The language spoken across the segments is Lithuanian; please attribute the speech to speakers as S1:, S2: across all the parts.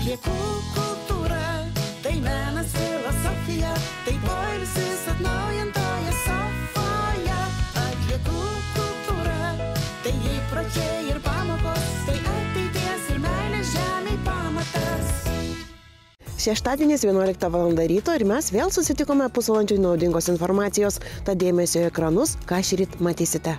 S1: Atliekų kultūra, tai menas, filosofija, tai poilsis atnaujintoje sofoje. Atliekų kultūra, tai įpročiai ir pamokos, tai ateities ir meilės žemei pamatas.
S2: Šeštadienis 11 val. Ryto ir mes vėl susitikome pusvalandžiui naudingos informacijos, tad dėmesio į ekranus, ką šįryt matysite.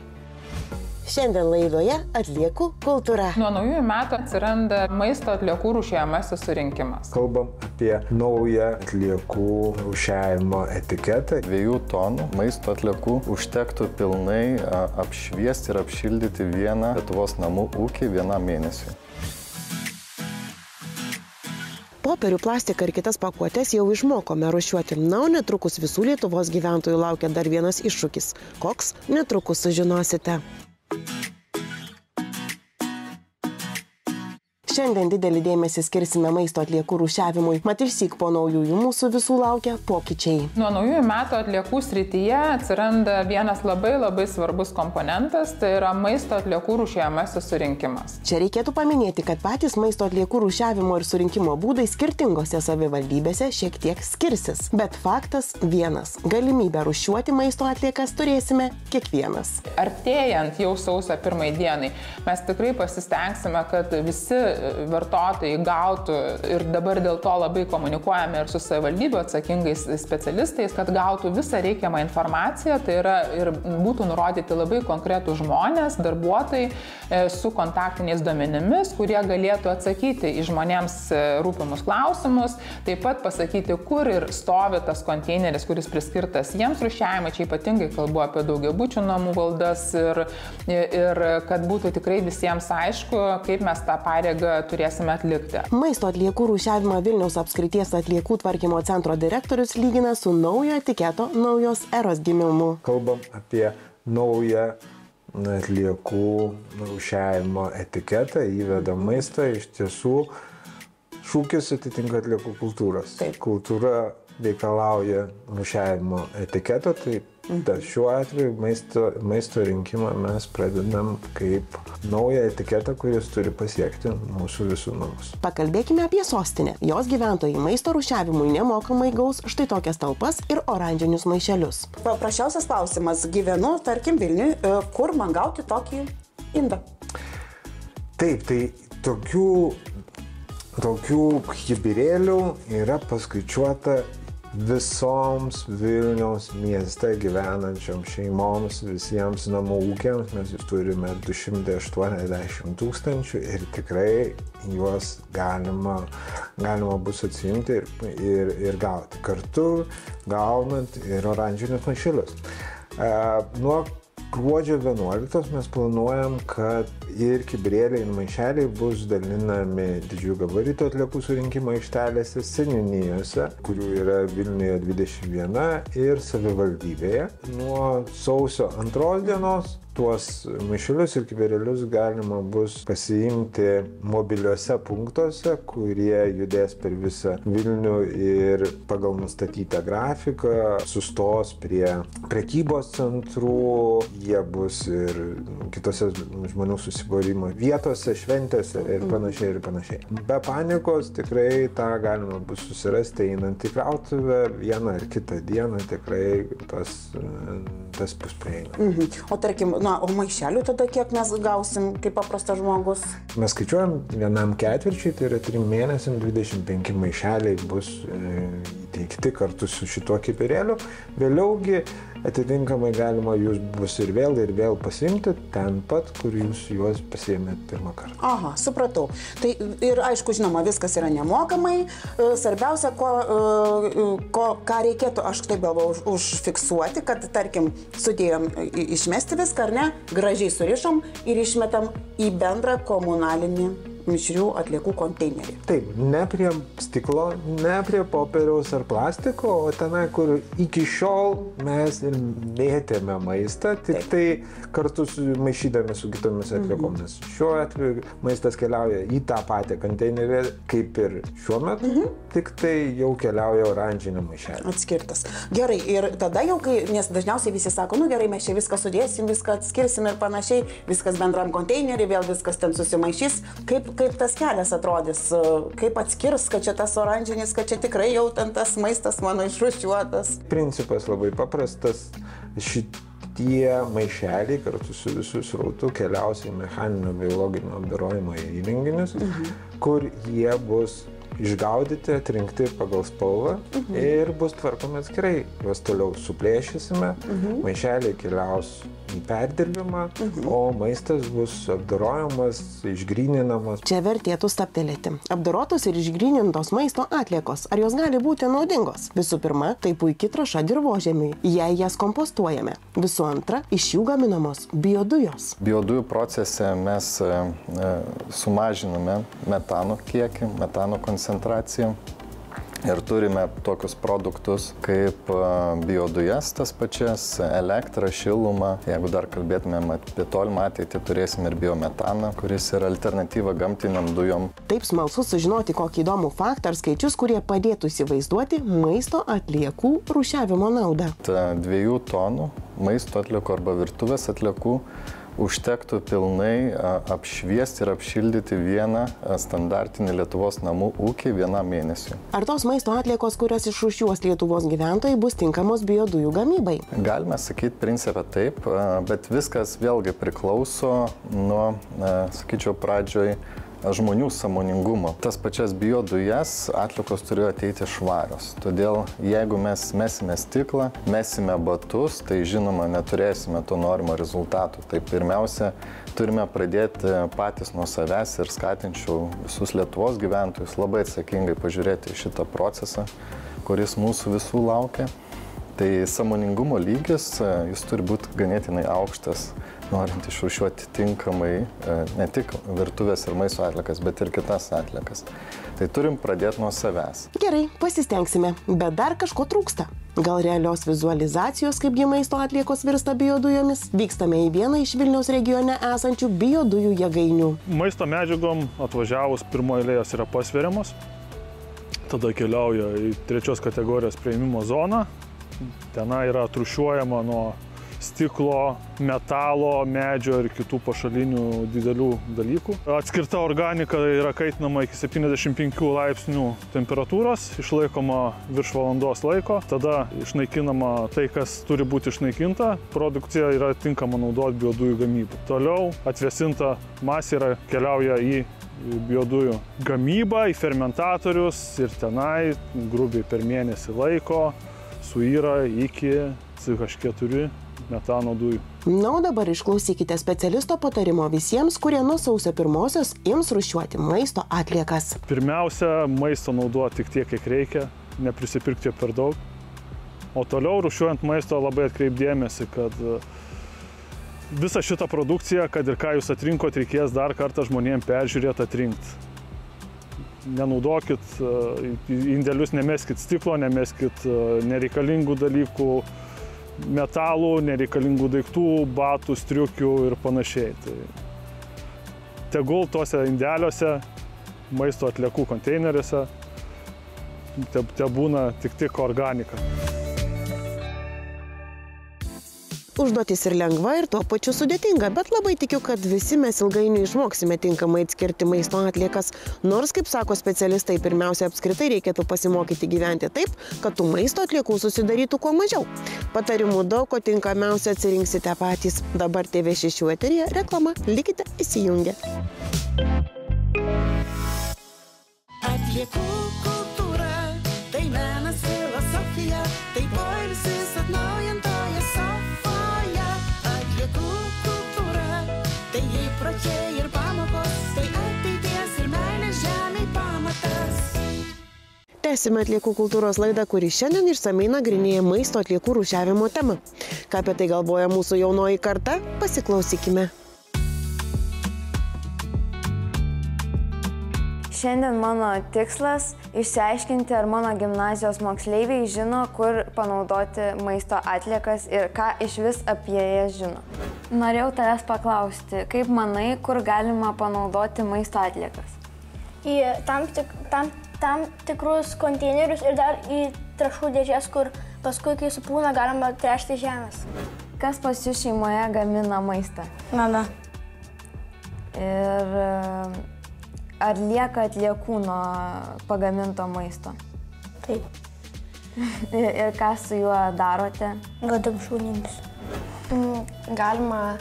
S2: Šiandien laidoje atliekų kultūra.
S3: Nuo naujųjų metų atsiranda maisto atliekų rūšiuojamasis surinkimas.
S4: Kalbam apie naują atliekų rūšiavimo etiketą.
S5: 2 tonų maisto atliekų užtektų pilnai apšviesti ir apšildyti vieną Lietuvos namų ūkį vienam mėnesiui.
S2: Popierių, plastiką ir kitas pakuotės jau išmokome rūšiuoti. Na, o netrukus visų Lietuvos gyventojų laukia dar vienas iššūkis. Koks? Netrukus sužinosite. Šiandien didelį dėmesį skirsime maisto atliekų rūšiavimui. Mat išsyk po naujųjų mūsų visų laukia pokyčiai.
S3: Nuo naujųjų metų atliekų srityje atsiranda vienas labai svarbus komponentas, tai yra maisto atliekų rūšiuojamasis surinkimas.
S2: Čia reikėtų paminėti, kad patys maisto atliekų rūšiavimo ir surinkimo būdai skirtingose savivaldybėse šiek tiek skirsis. Bet faktas vienas. Galimybę rūšiuoti maisto atliekas turėsime kiekvienas.
S3: Artėjant jau sausio 1 dienai, mes tikrai pasistengsime, kad visi vartotojai gautų, ir dabar dėl to labai komunikuojame ir su savivaldybių atsakingais specialistais, kad gautų visą reikiamą informaciją, tai yra ir būtų nurodyti labai konkretų žmonės, darbuotojai su kontaktiniais duomenimis, kurie galėtų atsakyti į žmonėms rūpimus klausimus, taip pat pasakyti, kur ir stovi tas konteineris, kuris priskirtas jiems rūšiavimui, čia ypatingai kalbu apie daugiabučių namų valdas ir kad būtų tikrai visiems aišku, kaip mes tą pareigą turėsime atlikti.
S2: Maisto atliekų rūšiavimą Vilniaus apskrities atliekų tvarkymo centro direktorius lygina su naujo etiketo naujos eros gimimu.
S4: Kalbam apie naują atliekų rūšiavimo etiketą, įvedam maistą, iš tiesų šūkis atitinka atliekų kultūros.
S2: Taip.
S4: Kultūra reikalauja rūšiavimo etiketo, tai šiuo atveju maisto rinkimą mes pradedam kaip naują etiketą, kuris turi pasiekti mūsų visų namus.
S2: Pakalbėkime apie sostinę. Jos gyventojai maisto rūšiavimui nemokamai gaus štai tokias talpas ir oranžinius maišelius.
S6: Paprasčiausias klausimas. Gyvenu, tarkim, Vilniui, kur man gauti tokį indą?
S4: Taip, tai tokių kibirėlių yra paskaičiuota visoms Vilniaus mieste gyvenančiom šeimoms, visiems namų ūkiams. Mes jūs turime 280 000 ir tikrai juos galima bus atsiimti ir gauti. Kartu gaunant ir oranžinius maišelius. Nuo gruodžio 11 mes planuojam, kad ir kibirėliai ir maišeliai bus dalinami didžiųjų gabaritų atliekų surinkimo aikštelėse, seniūnijose, kurių yra Vilniuje 21 ir savivaldybėje. Nuo sausio 2 dienos tuos maišelius ir kibirėlius galima bus pasiimti mobiliuose punktuose, kurie judės per visą Vilnių ir pagal nustatytą grafiką sustos prie prekybos centrų, jie bus ir kitose žmonių susibūrimo vietose, šventėse ir panašiai. Be panikos tikrai tą galima bus susirasti einant į krautuvę vieną ar kitą dieną, tikrai tas bus prieinama.
S6: O tarkim, o maišelių tada kiek mes gausim kaip paprastas žmogus?
S4: Mes skaičiuojam vienam ketvirčiui, tai yra 3 mėnesiam 25 maišeliai bus įteikti kartu su šituo kibirėliu. Vėliaugi atitinkamai galima jūs bus ir vėl pasiimti ten pat, kur jūs juos pasiėmėt pirmą kartą.
S6: Aha, supratau. Tai ir aišku, žinoma, viskas yra nemokamai. Svarbiausia, ką reikėtų, aš taip galvoju, užfiksuoti, kad, tarkim, sudėjom išmesti viską, ar ne, gražiai surišom ir išmetam į bendrą komunalinį mišrių atliekų konteinerį.
S4: Taip, ne prie stiklo, ne prie popieriaus ar plastiko, o tenai, kur iki šiol mes ir mėtėme maistą, tik tai kartu maišydami su kitomis atliekomis. Šiuo atveju maistas keliauja į tą patį konteinerį, kaip ir šiuo metu, tik tai jau keliauja oranžinį maišelį.
S6: Atskirtas. Gerai, ir tada jau, nes dažniausiai visi sako, gerai, mes čia viską sudėsim, viską atskirsim ir panašiai, viskas bendram konteinerį, vėl viskas ten susimaišys. Kaip kaip tas kelias atrodys, kaip atskirs, kad čia tas oranžinis, kad čia tikrai jau ten tas maistas mano išrūšiuotas.
S4: Principas labai paprastas. Šitie maišeliai kartu su visų srautu keliaus į mechaninio biologinio apdorojimo įrenginius, kur jie bus išgaudyti, atrinkti pagal spalvą ir bus tvarkomi atskirai. Juos toliau suplėšysime, maišeliai keliaus į perdirbimą, o maistas bus apdorojamas, išgryninamas.
S2: Čia vertėtų stabtelėti. Apdorotos ir išgrynintos maisto atliekos. Ar jos gali būti naudingos? Visų pirma, tai puikiai trąša dirvožemiui, jei jas kompostuojame. Visų antra, iš jų gaminamos biodujos.
S5: Biodujų procese mes sumažiname metano kiekį, metano koncentraciją. Ir turime tokius produktus kaip biodujas, tas pačias, elektrą, šilumą. Jeigu dar kalbėtumėm apie tolimą ateitį, turėsime ir biometaną, kuris yra alternatyva gamtiniam dujom.
S2: Taip smalsu sužinoti kokį įdomų faktą ar skaičius, kurie padėtų įsivaizduoti maisto atliekų rūšiavimo naudą.
S5: 2 tonų maisto atliekų arba virtuvės atliekų užtektų pilnai apšviesti ir apšildyti vieną standartinį Lietuvos namų ūkį vienam mėnesiui.
S2: Ar tos maisto atliekos, kurias išrūšiuos Lietuvos gyventojai, bus tinkamos biodujų gamybai?
S5: Galime sakyti principą taip, bet viskas vėlgi priklauso nuo, sakyčiau, pradžioj žmonių sąmoningumo. Tas pačias biodujas atliekos turėjo ateiti švarios. Todėl jeigu mes mesime stiklą, mesime batus, tai žinoma neturėsime to norimo rezultatų. Tai pirmiausia, turime pradėti patys nuo savęs ir skatinčiau visus Lietuvos gyventojus labai atsakingai pažiūrėti į šitą procesą, kuris mūsų visų laukia. Tai sąmoningumo lygis, jis turi būti ganėtinai aukštas, norint išrūšiuoti tinkamai ne tik virtuvės ir maisto atliekas, bet ir kitas atliekas. Tai turim pradėti nuo savęs.
S2: Gerai, pasistengsime, bet dar kažko trūksta. Gal realios vizualizacijos, kaipgi maisto atliekos virsta biodujomis? Vykstame į vieną iš Vilniaus regione esančių biodujų jėgainių.
S7: Maisto medžiagom atvažiavus pirmoje eilėje jos yra pasveriamos, tada keliauja į 3 kategorijos priėmimo zoną. Tenai yra atrūšiuojama nuo stiklo, metalo, medžio ir kitų pašalinių didelių dalykų. Atskirta organika yra kaitinama iki 75 laipsnių temperatūros, išlaikoma virš valandos laiko, tada išnaikinama tai, kas turi būti išnaikinta, produkcija yra tinkama naudoti biodujų gamybą. Toliau atvėsinta masė keliauja į biodujų gamybą, į fermentatorius ir tenai grubiai per mėnesį laiko suyra iki CH4 metano dujų.
S2: Na, o dabar išklausykite specialisto patarimo visiems, kurie nuo sausio 1-osios ims rūšiuoti maisto atliekas.
S7: Pirmiausia, maisto naudoti tik tiek, kiek reikia, neprisipirkti per daug. O toliau rūšiuojant maisto labai atkreipdėmėsi, kad visą šitą produkciją, kad ir ką jūs atrinkot, reikės dar kartą žmonėms peržiūrėti, atrinkti. Nenaudokit indelius, nemeskit stiklo, nemeskit nereikalingų dalykų, metalų, nereikalingų daiktų, batų, striukių ir panašiai. Tai tegul tose indeliuose, maisto atliekų konteineriuose, te būna tik organika.
S2: Užduotis ir lengva, ir tuo pačiu sudėtinga, bet labai tikiu, kad visi mes ilgainiui išmoksime tinkamai atskirti maisto atliekas. Nors, kaip sako specialistai, pirmiausia apskritai reikėtų pasimokyti gyventi taip, kad tų maisto atliekų susidarytų kuo mažiau. Patarimų daug, ko tinkamiausia atsirinksite patys. Dabar TV6 eteryje reklama. Likite įsijungę.
S1: Atliekų kultūra, tai menas, filosofija, tai poilsis atnaujintoje sofoje. Atliekų kultūra, tai įpročiai ir pamokos, tai ateities ir meilės žemei pamatas.
S2: Tęsime atliekų kultūros laidą, kuri šiandien išsamiai nagrinėja maisto atliekų rūšiavimo temą. Ką apie tai galvoja mūsų jaunoji karta, pasiklausykime.
S8: Šiandien mano tikslas išsiaiškinti, ar mano gimnazijos moksleiviai žino, kur panaudoti maisto atliekas ir ką iš vis apie jas žino. Norėjau tavęs paklausti, kaip manai, kur galima panaudoti maisto atliekas?
S9: Į tam tikrus konteinerius ir dar į trąšų dėžes, kur paskui, kai supūna, galima tręšti žemės.
S8: Kas pas jus šeimoje gamina maistą?
S9: Mama.
S8: Ir Ar lieka atliekų nuo pagaminto maisto?
S9: Taip.
S8: Ir ką su juo darote?
S9: Gadam šunims.
S10: Galima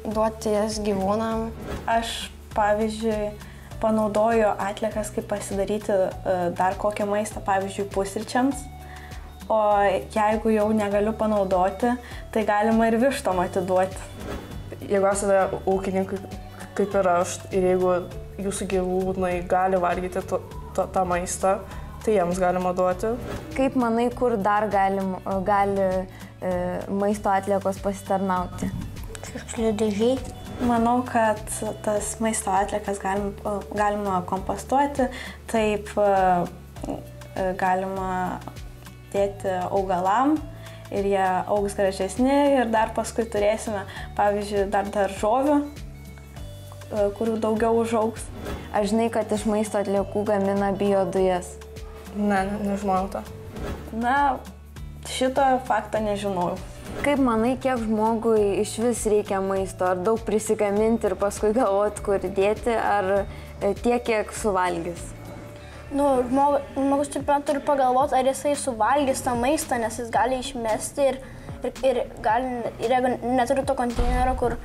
S10: duoti jas gyvūnam. Aš, pavyzdžiui, panaudoju atliekas, kaip pasidaryti dar kokią maistą, pavyzdžiui, pusryčiams. O jeigu jau negaliu panaudoti, tai galima ir vištom atiduoti.
S11: Jeigu esate ūkininkai kaip ir aš, ir jeigu jūsų gyvūnai gali valgyti tą maistą, tai jiems galima duoti.
S8: Kaip manai, kur dar gali maisto atliekos pasitarnauti?
S9: Šiukšlių dėžiai.
S10: Manau, kad tas maisto atliekas galima kompostuoti, taip galima dėti augalam ir jie augs gražesni ir dar paskui turėsime, pavyzdžiui, dar daržovių, kurių daugiau užaugs.
S8: Aš žinai, kad iš maisto atliekų gamina biodujas.
S11: Ne, nežinau to.
S10: Na, šito fakto nežinau.
S8: Kaip manai, kiek žmogui iš vis reikia maisto? Ar daug prisigaminti ir paskui galvoti, kur dėti, ar tiek, kiek suvalgys?
S9: Žmogus turi pagalvoti, ar jisai suvalgys tą maistą, nes jis gali išmesti ir jeigu neturi to konteinerio, kur,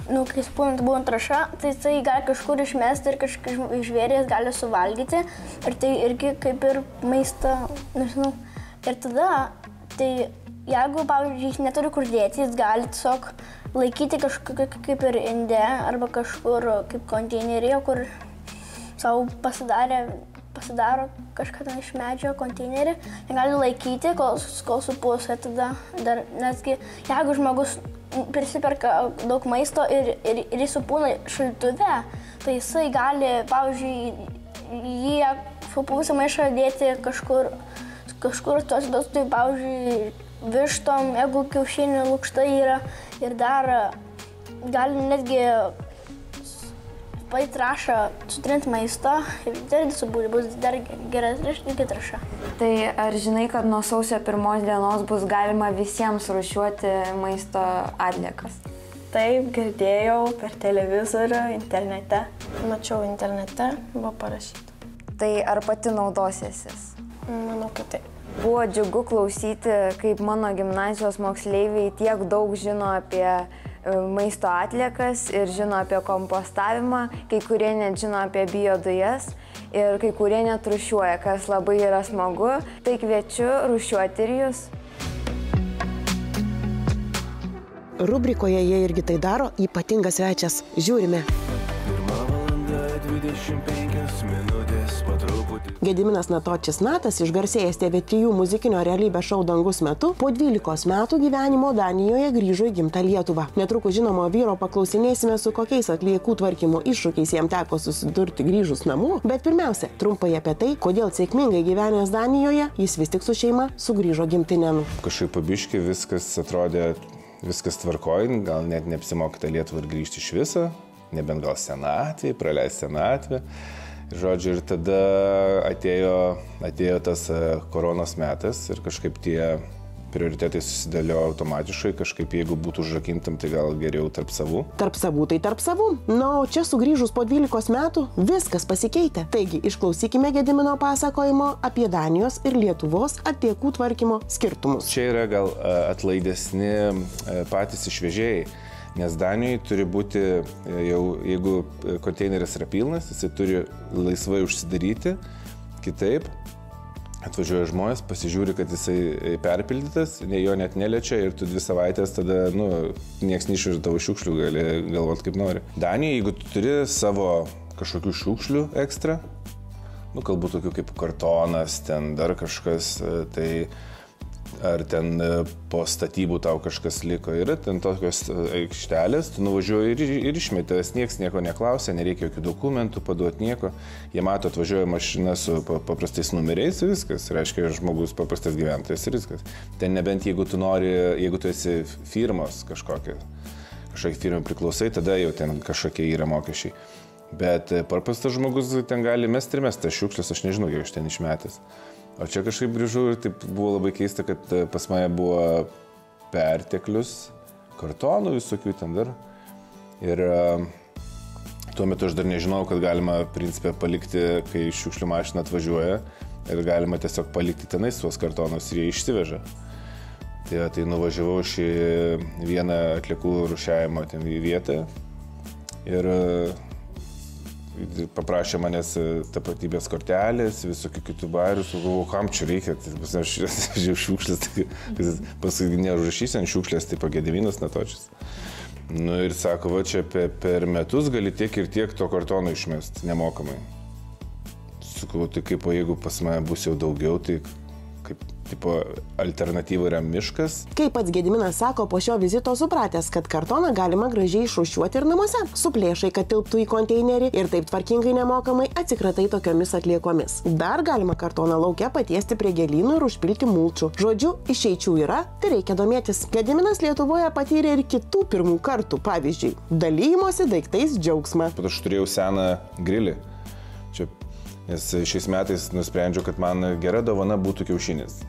S9: kai būna trąša, tai jisai gali kažkur išmesti ir kažkaip žvėrės gali suvalgyti. Ir tai irgi kaip ir maistą, nežinau. Ir tada, tai jeigu, pavyzdžiui, jis neturi kur dėti, jis gali tiesiog laikyti kažkur kaip ir inde arba kažkur kaip konteineryje, kur savo pasidaro kažką iš medžio konteinerį. Jie gali laikyti, kol supusė tada dar, nesgi jeigu žmogus prisiperka daug maisto ir jis supūna šaltuve, tai jisai gali, pavyzdžiui, jį supusę maišą dėti kažkur tos, tai pavyzdžiui, vištom, jeigu kiaušinių lukštai yra ir dar gali netgi trąšą sutrinti maistą ir dar subūti, bus dar geresnė trąša.
S8: Tai ar žinai, kad nuo sausio 1 dienos bus galima visiems rūšiuoti maisto atliekas?
S10: Taip, girdėjau per televizorių, internete.
S11: Mačiau internete, buvo parašyta.
S8: Tai ar pati naudosiesis?
S11: Manau, kad taip.
S8: Buvo džiugu klausyti, kaip mano gimnazijos moksleiviai tiek daug žino apie maisto atliekas ir žino apie kompostavimą, kai kurie net žino apie biodujas ir kai kurie net rūšiuoja, kas labai yra smagu. Tai kviečiu rūšiuoti ir jūs.
S2: Rubrikoje jie irgi tai daro, ypatingas svečias. Žiūrime. Gediminas Natočis Natas, išgarsėjęs TV3 muzikinio realybės šou Dangus metu, po 12 metų gyvenimo Danijoje grįžo į gimtą Lietuvą. Netrukus žinomo vyro paklausinėsime, su kokiais atliekų tvarkymo iššūkiais jam teko susidurti grįžus namo, bet pirmiausia, trumpai apie tai, kodėl sėkmingai gyvenęs Danijoje, jis vis tik su šeima sugrįžo gimtinėn.
S12: Kažkaip pabiški viskas atrodė, viskas tvarkoj, gal net neapsimokite Lietuvą ir grįžti iš viso, nebent gal senatvė, praleisti senatvę. Žodžiu, ir tada atėjo tas koronos metas ir kažkaip tie prioritetai susidėliojo automatiškai, kažkaip jeigu būtų užrakintam, tai gal geriau tarp savų.
S2: Tarp savų tai tarp savų. Na, o čia sugrįžus po 12 metų viskas pasikeitė. Taigi, išklausykime Gedimino pasakojimo apie Danijos ir Lietuvos atliekų tvarkymo skirtumus.
S12: Čia yra gal atlaidesni patys išvežėjai. Nes Danijoje turi būti, jau, jeigu konteineris yra pilnas, jisai turi laisvai užsidaryti, kitaip atvažiuoja žmonės, pasižiūri, kad jisai perpildytas, jo net neliečia ir tu 2 savaitės tada, nieks neišveža tavo šiukšlių, gali galvoti kaip nori. Danijoje, jeigu tu turi savo kažkokių šiukšlių ekstra, galbūt tokių kaip kartonas, ten dar kažkas, tai ar ten po statybų tau kažkas liko, yra ten tokios aikštelės, tu nuvažiuoji ir išmetęs, nieks nieko neklausia, nereikia jokių dokumentų paduoti nieko. Jie mato, atvažiuoja mašina su paprastais numeriais ir viskas, reiškia žmogus paprastas gyventojas ir viskas. Ten nebent jeigu tu esi firmos kažkokia firma priklausai, tada jau ten kažkokie yra mokesčiai. Bet paprastas žmogus ten gali mesti ir mesti šiukšlės, aš nežinau, kiek aš ten išmetęs. O čia kažkaip grįžau ir taip buvo labai keista, kad pas mane buvo perteklius kartonų visokių ten dar. Ir Tuo metu aš dar nežinau, kad galima principė palikti, kai šiukšlių mašina atvažiuoja ir galima tiesiog palikti tenais tuos kartonus ir jie išsiveža. Tai nuvažiavau šį vieną atliekų rūšiavimo ten į vietą ir paprašė manęs tapatybės kortelės, visokių kitų barių, galvojau, kam čia reikia, aš šiukšlės, paskui neužrašysiu ant šiukšlės, tai Gediminas Natočius. Nu ir sako, va čia per metus gali tiek ir tiek to kartono išmest nemokamai. Sakau, tai kaip, o jeigu pas mane bus jau daugiau, tai kaip tipo alternatyva yra miškas.
S2: Kaip pats Gediminas sako, po šio vizito supratęs, kad kartoną galima gražiai išrūšiuoti ir namuose. Suplėšai, kad tilptų į konteinerį ir taip tvarkingai nemokamai atsikratai tokiomis atliekomis. Dar galima kartoną lauke patiesti prie gėlynų ir užpilti mulčių. Žodžiu, išeičių yra, tai reikia domėtis. Gediminas Lietuvoje patyrė ir kitų pirmų kartų, pavyzdžiui, dalymosi daiktais džiaugsmą.
S12: Aš turėjau seną grilį. Čia, nes šiais metais nusprendžiau, kad man gera dovana būtų kiaušinis.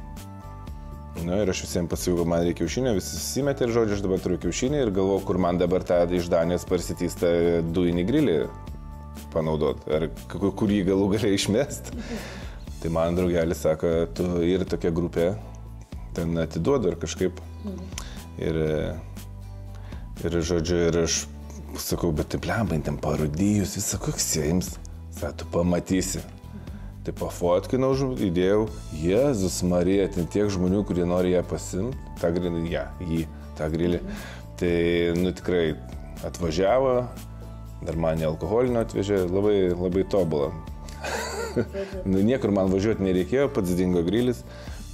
S12: Nu, ir aš visiems pasakiau, kad man reikia kiaušinio, visi susimetė ir žodžiu, aš dabar turiu kiaušinį ir galvoju, kur man dabar tą iš Danijos parsitystą dujinį grilį panaudot, ar kur jį galų galiai išmest. Tai man draugelis sako, tu ir tokia grupė ten atiduodu ir kažkaip. Ir žodžiu, ir aš sakau, bet taip lembai, ten parudijus, visą koks jiems, tu pamatysi. Tai pafotkinau, įdėjau, Jėzus Marija, ten tiek žmonių, kurie nori ją pasimti, tą grilį, tą grilį. Tai, nu tikrai atvažiavo, dar man alkoholinio atvežė, labai, labai tobulą. Nu, niekur man važiuoti nereikėjo, pats dingo grilis.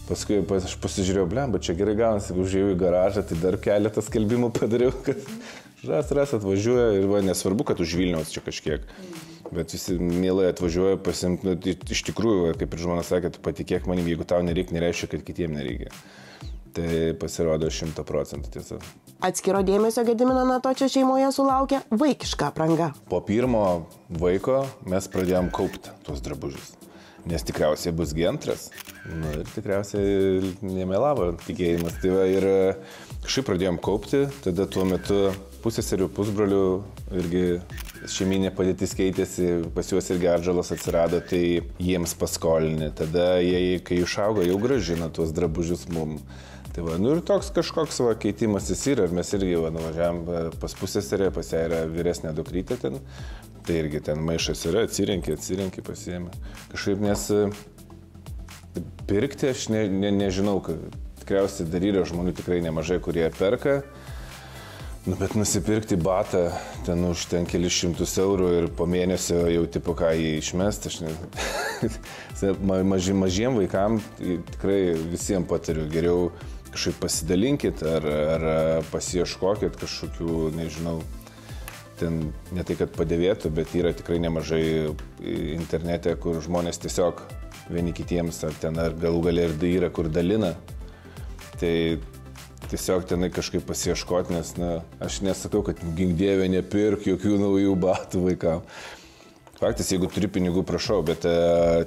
S12: Paskui aš pasižiūrėjau, bet čia gerai gaunasi, užėjau į garažą, tai dar keletą skelbimų padariau, kad ras atvažiuoja ir va, nesvarbu, kad už Vilniaus čia kažkiek. Bet visi mielai atvažiuoja pasimti, nu, iš tikrųjų, kaip ir žmona sakė, tu patikėk manim, jeigu tau nereikia, nereiškia, kad kitiem nereikia. Tai pasirodo 100% tiesa.
S2: Atskiro dėmesio Gedimino Natočio šeimoje sulaukė vaikiška apranga.
S12: Po pirmo vaiko mes pradėjom kaupti tuos drabužius, nes tikriausiai bus antras. Nu, ir tikriausiai nemelavo tikėjimas. Tai va, ir kažkaip pradėjom kaupti, tada tuo metu pusėserių, pusbrolių irgi šeiminė padėtis keitėsi, pas juos irgi atžalos atsirado, tai jiems paskolinė. Tada jie, kai išaugo, jau grąžina tuos drabužius mum. Tai va, nu ir toks kažkoks va, keitimasis yra, ir mes irgi va, nuvažiavam pas pusėserę, pas ją yra vyresnė dukrytė ten, tai irgi ten maišas yra, atsirenki, pasiėmė. Kažkaip, nes pirkti aš nežinau, kad tikriausiai dar yra žmonių tikrai nemažai, kurie perka. Nu, bet nusipirkti batą ten už ten kelis šimtus eurų ir po mėnesio jau tipo ką jį išmest, aš mažiem vaikam tikrai visiems patariu, geriau kažkaip pasidalinkit ar pasiieškokit kažkokių, nežinau, ten ne tai, kad padėvėtų, bet yra tikrai nemažai internete, kur žmonės tiesiog vieni kitiems ar galų gale ir yra, kur dalina. Tai tiesiog tenai kažkaip pasiieškoti, nes aš nesakau, kad gink Dieve nepirk jokių naujų batų vaikam. Faktas, jeigu turi pinigų, prašau, bet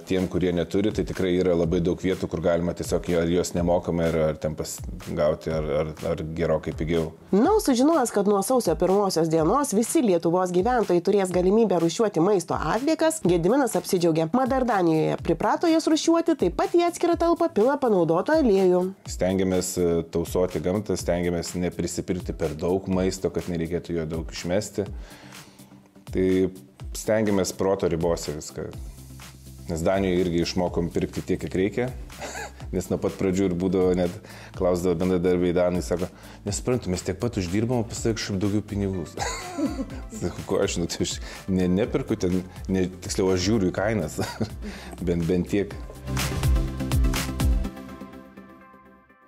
S12: tiem, kurie neturi, tai tikrai yra labai daug vietų, kur galima tiesiog juos nemokamai ar ten gauti, ar gerokai pigiau.
S2: Na, sužinojęs, kad nuo sausio 1 dienos visi Lietuvos gyventojai turės galimybę rūšiuoti maisto atliekas, Gediminas apsidžiaugė. Mat dar Danijoje priprato jas rūšiuoti, taip pat į atskirą talpą pila panaudotą aliejų.
S12: Stengiamės tausoti gamtą, stengiamės neprisipirkti per daug maisto, kad nereikėtų jo daug išmesti. Tai stengiamės proto ribose viską. Nes Danijoje irgi išmokom pirkti tiek, kiek reikia. Nes nuo pat pradžių ir būdavo, net klausdavo bendradarbiai Danai, sako, nesuprantu, mes tiek pat uždirbam, o pasakai kažkaip daugiau pinigų. Sakau, ko aš, tai aš nepirku ten, tiksliau aš žiūriu į kainas, bent tiek.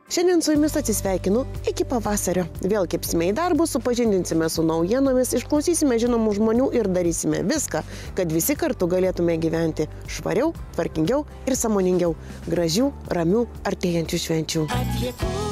S2: Šiandien su jumis atsisveikinu iki pavasario. Vėl kepsime į darbus, supažindinsime su naujienomis, išklausysime žinomų žmonių ir darysime viską, kad visi kartu galėtume gyventi švariau, tvarkingiau ir sąmoningiau. Gražių, ramių, artėjančių švenčių.
S1: Atliekų